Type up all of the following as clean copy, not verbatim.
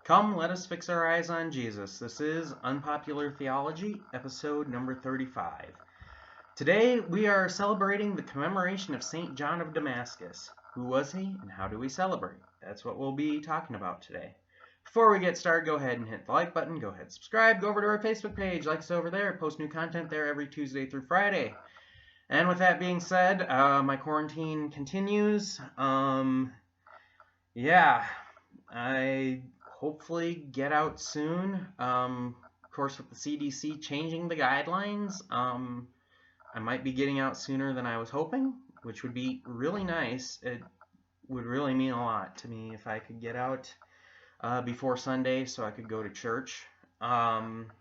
Come, let us fix our eyes on Jesus. This is Unpopular Theology, episode number 35. Today we are celebrating the commemoration of St. John of Damascus. Who was he and how do we celebrate? That's what we'll be talking about today. Before we get started, go ahead and hit the like button, go ahead and subscribe, go over to our Facebook page, like us over there, post new content there every Tuesday through Friday. And with that being said, my quarantine continues. I hopefully get out soon. Of course, with the CDC changing the guidelines, I might be getting out sooner than I was hoping, which would be really nice. It would really mean a lot to me if I could get out before Sunday so I could go to church. I'm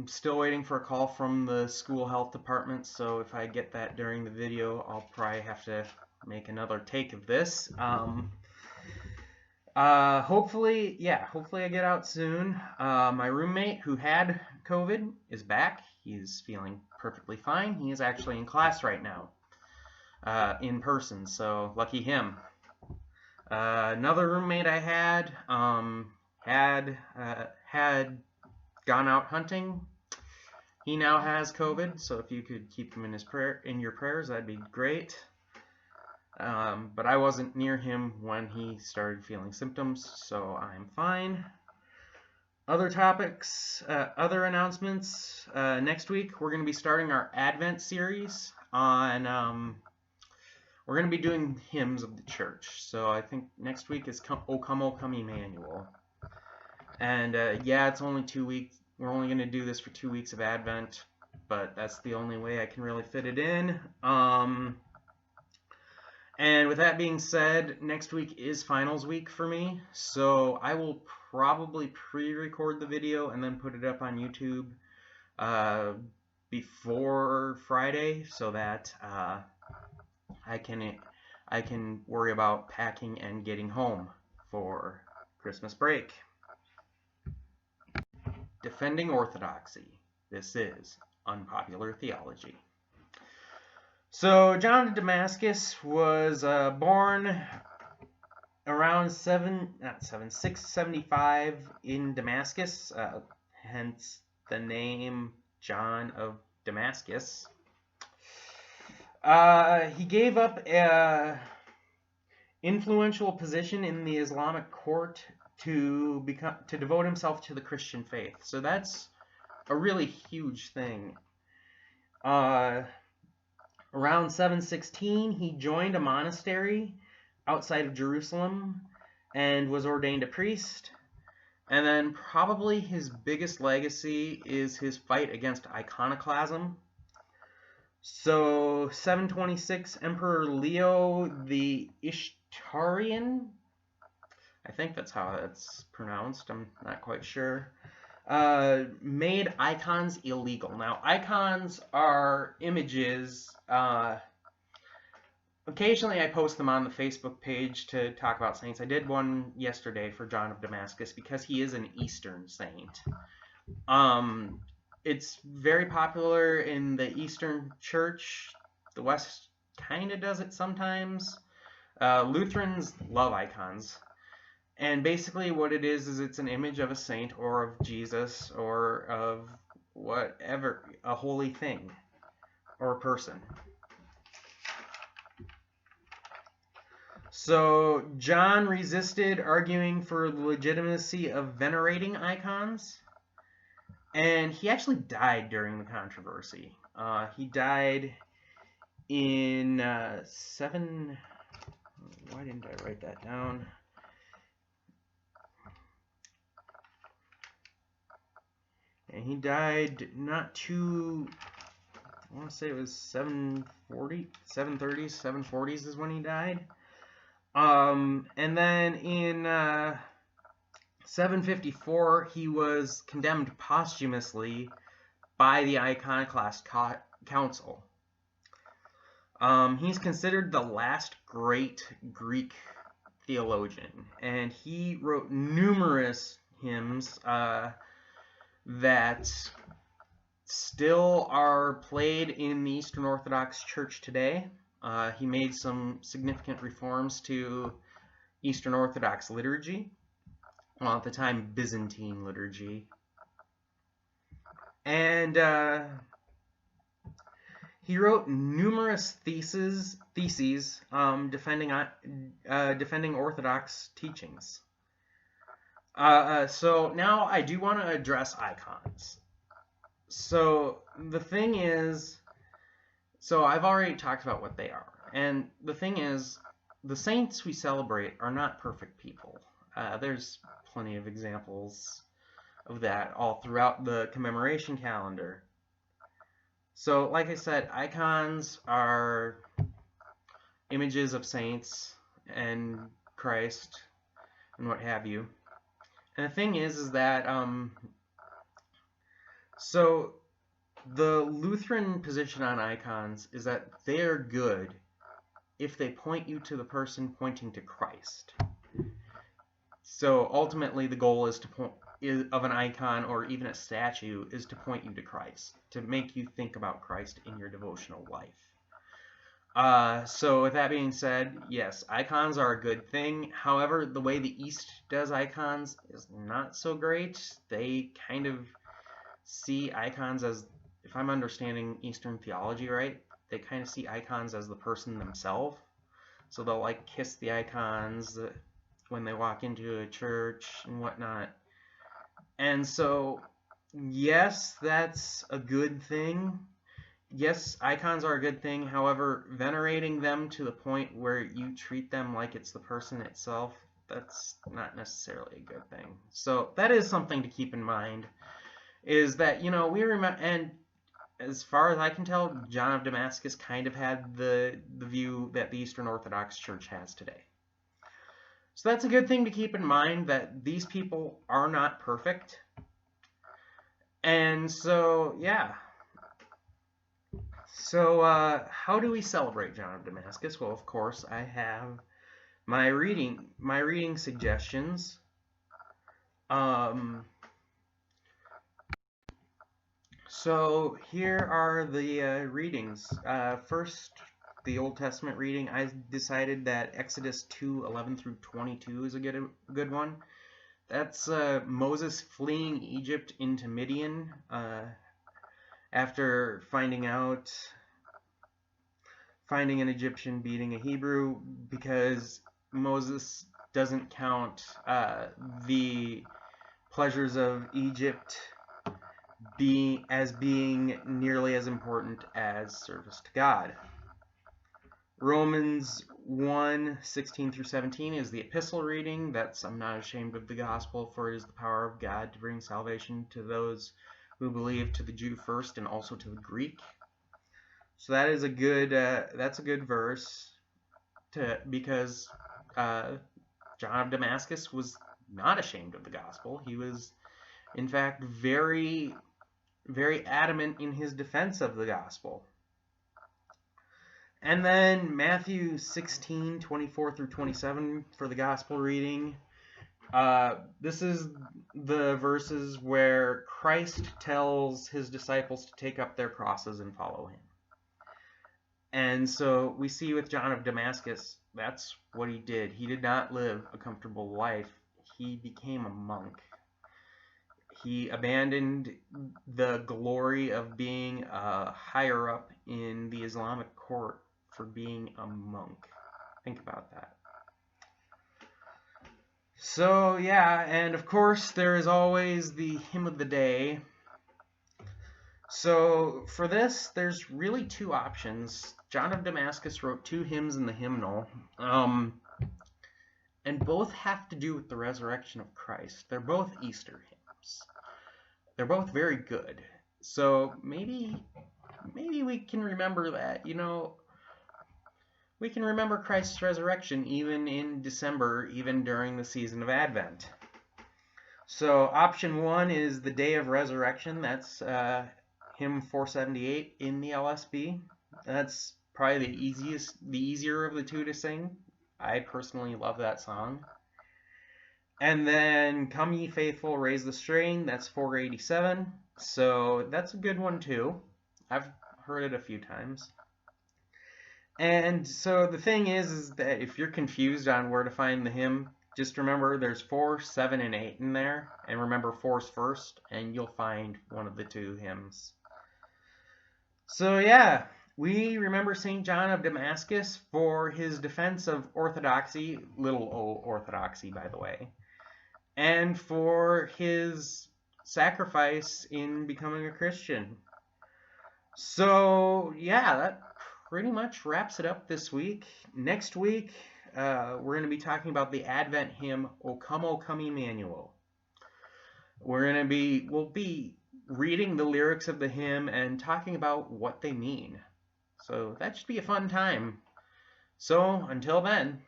still waiting for a call from the school health department, so if I get that during the video, I'll probably have to make another take of this. Hopefully I get out soon. My roommate who had COVID is back. He's feeling perfectly fine. He is actually in class right now, in person, so lucky him. Another roommate I had had gone out hunting. He now has COVID, so if you could keep him in your prayers, that'd be great. But I wasn't near him when he started feeling symptoms, so I'm fine. Other topics, other announcements. Next week, we're going to be starting our Advent series on, we're going to be doing hymns of the church. So I think next week is O Come, Emmanuel. And it's only 2 weeks. We're only going to do this for 2 weeks of Advent, but that's the only way I can really fit it in. And with that being said, next week is finals week for me, so I will probably pre-record the video and then put it up on YouTube before Friday, so that I can worry about packing and getting home for Christmas break. Defending orthodoxy. This is Unpopular Theology. So John of Damascus was born around 675 in Damascus, hence the name John of Damascus. He gave up an influential position in the Islamic court to devote himself to the Christian faith. So that's a really huge thing. Around 716, he joined a monastery outside of Jerusalem and was ordained a priest. And then probably his biggest legacy is his fight against iconoclasm. So 726, Emperor Leo the Ishtarian, I think that's how it's pronounced, I'm not quite sure, made icons illegal. Now, icons are images. Occasionally I post them on the Facebook page to talk about saints. I did one yesterday for John of Damascus because he is an Eastern saint. It's very popular in the Eastern Church. The West kind of does it sometimes. Lutherans love icons. And basically what it is it's an image of a saint or of Jesus or of whatever, a holy thing or a person. So John resisted arguing for the legitimacy of venerating icons, and he actually died during the controversy. He died in why didn't I write that down? And he died not too, I want to say it was 730s, 740s is when he died. And then in 754, he was condemned posthumously by the Iconoclast Council. He's considered the last great Greek theologian, and he wrote numerous hymns that still are played in the Eastern Orthodox Church today. He made some significant reforms to Eastern Orthodox liturgy, well, at the time, Byzantine liturgy. And he wrote numerous theses defending Orthodox teachings. So now I do want to address icons. So the thing is, so I've already talked about what they are. And the thing is, the saints we celebrate are not perfect people. There's plenty of examples of that all throughout the commemoration calendar. So, like I said, icons are images of saints and Christ and what have you. And the thing is that, so the Lutheran position on icons is that they are good if they point you to the person pointing to Christ. So ultimately, the goal is of an icon or even a statue is to point you to Christ, to make you think about Christ in your devotional life. So with that being said, yes, icons are a good thing. However, the way the East does icons is not so great. They kind of see icons as, if I'm understanding Eastern theology right, they kind of see icons as the person themselves. So they'll like kiss the icons when they walk into a church and whatnot. And so, yes, that's a good thing. Yes, icons are a good thing. However, venerating them to the point where you treat them like it's the person itself, that's not necessarily a good thing. So that is something to keep in mind, is that, we remember, and as far as I can tell, John of Damascus kind of had the view that the Eastern Orthodox Church has today. So that's a good thing to keep in mind, that these people are not perfect. And so, yeah. So, how do we celebrate John of Damascus? Well, of course, I have my reading suggestions. So here are the readings. First, the Old Testament reading. I decided that Exodus 2:11 through 22 is a good one. That's Moses fleeing Egypt into Midian after finding an Egyptian beating a Hebrew, because Moses doesn't count the pleasures of Egypt being nearly as important as service to God. Romans 1:16 through 17 is the epistle reading. That's I'm not ashamed of the gospel, for it is the power of God to bring salvation to those who believe, to the Jew first and also to the Greek. So that is a good verse because John of Damascus was not ashamed of the gospel. He was, in fact, very, very adamant in his defense of the gospel. And then Matthew 16:24 through 27 for the gospel reading. This is the verses where Christ tells his disciples to take up their crosses and follow him. And so we see with John of Damascus, that's what he did. He did not live a comfortable life. He became a monk. He abandoned the glory of being a higher up in the Islamic court for being a monk. Think about that. So, yeah, and of course, there is always the hymn of the day. So, for this, there's really two options. John of Damascus wrote two hymns in the hymnal, and both have to do with the resurrection of Christ. They're both Easter hymns. They're both very good. So, maybe we can remember that, we can remember Christ's resurrection even in December, even during the season of Advent. So option 1 is the Day of Resurrection. That's hymn 478 in the LSB. That's probably the easier of the two to sing. I personally love that song. And then Come Ye Faithful, Raise the String. That's 487. So that's a good one too. I've heard it a few times. And so the thing is that if you're confused on where to find the hymn, just remember there's 4, 7, and 8 in there. And remember 4's first, and you'll find one of the 2 hymns. So yeah, we remember St. John of Damascus for his defense of orthodoxy, little o orthodoxy, by the way, and for his sacrifice in becoming a Christian. So yeah, that pretty much wraps it up this week. Next week, we're going to be talking about the Advent hymn, O Come Emmanuel. We'll be reading the lyrics of the hymn and talking about what they mean. So that should be a fun time. So until then,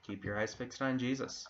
keep your eyes fixed on Jesus.